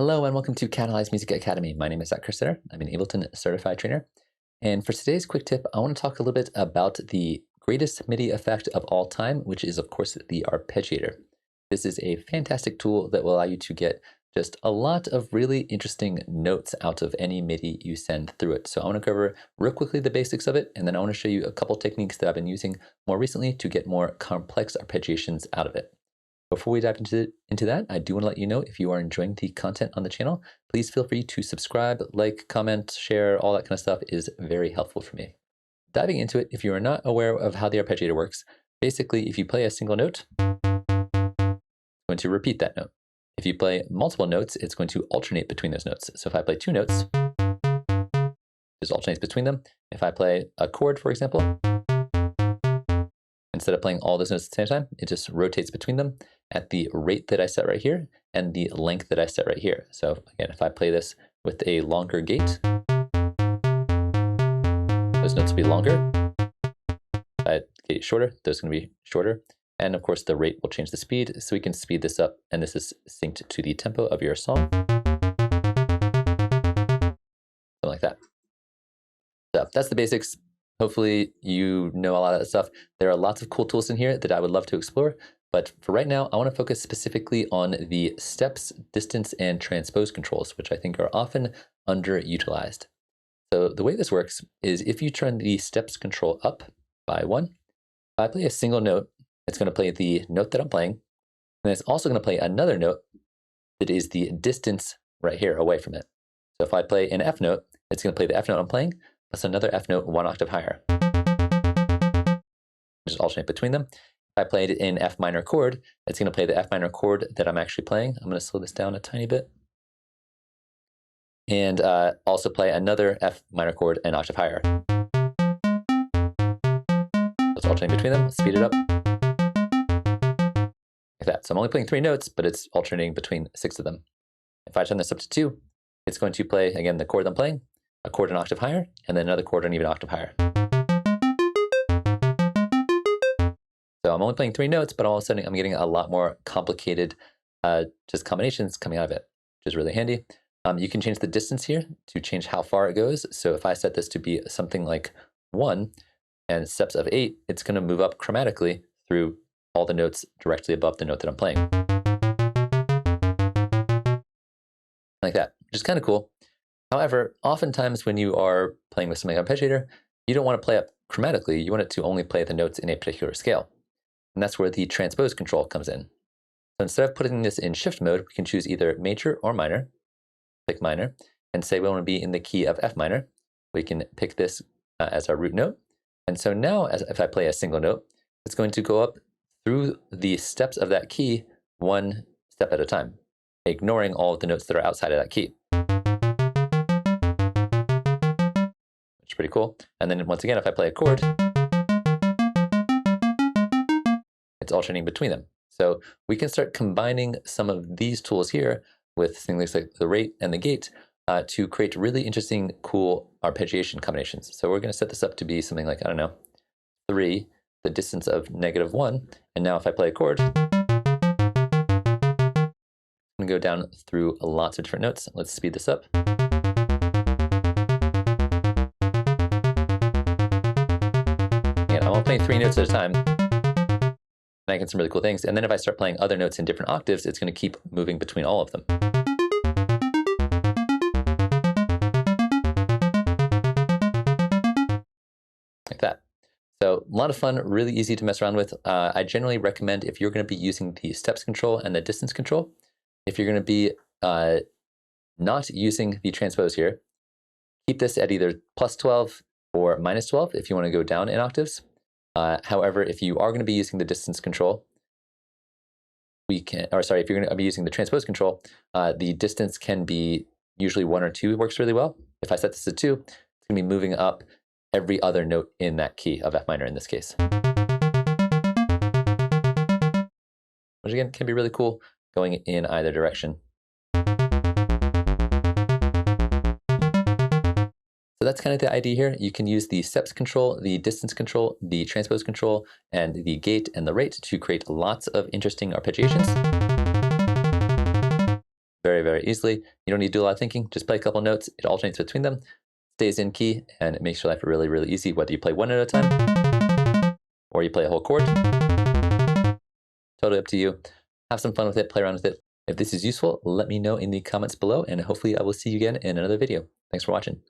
Hello and welcome to Catalyze Music Academy. My name is Zaak Kerstetter. I'm an Ableton Certified Trainer. And for today's quick tip, I want to talk a little bit about the greatest MIDI effect of all time, which is, of course, the arpeggiator. This is a fantastic tool that will allow you to get just a lot of really interesting notes out of any MIDI you send through it. So I want to cover real quickly the basics of it, and then I want to show you a couple techniques that I've been using more recently to get more complex arpeggiations out of it. Before we dive into that, I do want to let you know if you are enjoying the content on the channel, please feel free to subscribe, like, comment, share, all that kind of stuff is very helpful for me. Diving into it, if you are not aware of how the arpeggiator works, basically if you play a single note, it's going to repeat that note. If you play multiple notes, it's going to alternate between those notes. So if I play two notes, it just alternates between them. If I play a chord, for example, instead of playing all those notes at the same time, it just rotates between them at the rate that I set right here and the length that I set right here. So again, if I play this with a longer gate, those notes will be longer. If I gate shorter, those are going to be shorter. And of course, the rate will change the speed, so we can speed this up, and this is synced to the tempo of your song. Something like that. So that's the basics. Hopefully you know a lot of that stuff. There are lots of cool tools in here that I would love to explore, but for right now, I want to focus specifically on the steps, distance, and transpose controls, which I think are often underutilized. So the way this works is if you turn the steps control up by 1, if I play a single note, it's going to play the note that I'm playing, and it's also going to play another note that is the distance right here away from it. So if I play an F note, it's going to play the F note I'm playing, plus another F note 1 octave higher. Just alternate between them. If I played in F minor chord, it's going to play the F minor chord that I'm actually playing. I'm going to slow this down a tiny bit. And also play another F minor chord an octave higher. Let's alternate between them, speed it up. Like that. So I'm only playing 3 notes, but it's alternating between 6 of them. If I turn this up to 2, it's going to play, again, the chord I'm playing, a chord an octave higher, and then another chord an even octave higher. So I'm only playing 3 notes, but all of a sudden I'm getting a lot more complicated just combinations coming out of it, which is really handy. You can change the distance here to change how far it goes. So if I set this to be something like 1 and steps of 8, it's going to move up chromatically through all the notes directly above the note that I'm playing. Like that, which is kind of cool. However, oftentimes when you are playing with something like arpeggiator, you don't want to play up chromatically. You want it to only play the notes in a particular scale. And that's where the transpose control comes in. So instead of putting this in shift mode, we can choose either major or minor. Pick minor, and say we want to be in the key of F minor. We can pick this as our root note. And so now, if I play a single note, it's going to go up through the steps of that key 1 step at a time, ignoring all of the notes that are outside of that key. Which is pretty cool. And then once again, if I play a chord, it's alternating between them. So we can start combining some of these tools here with things like the rate and the gate to create really interesting, cool arpeggiation combinations. So we're going to set this up to be something like, I don't know, 3, the distance of -1. And now if I play a chord, I'm going to go down through lots of different notes. Let's speed this up. Again, I'm only playing 3 notes at a time. And I get some really cool things. And then if I start playing other notes in different octaves, it's going to keep moving between all of them. Like that. So a lot of fun, really easy to mess around with. I generally recommend if you're going to be using the steps control and the distance control, if you're going to be not using the transpose here, keep this at either +12 or -12 if you want to go down in octaves. However, if you are going to be using the distance control, if you're going to be using the transpose control, the distance can be usually 1 or 2 works really well. If I set this to 2, it's going to be moving up every other note in that key of F minor in this case. Which again, can be really cool going in either direction. So that's kind of the idea here. You can use the steps control, the distance control, the transpose control, and the gate and the rate to create lots of interesting arpeggiations. Very very, very easily. You don't need to do a lot of thinking. Just play a couple notes. It alternates between them, stays in key, and it makes your life really, really easy, whether you play one note at a time or you play a whole chord. Totally up to you. Have some fun with it. Play around with it. If this is useful, let me know in the comments below, and hopefully I will see you again in another video. Thanks for watching.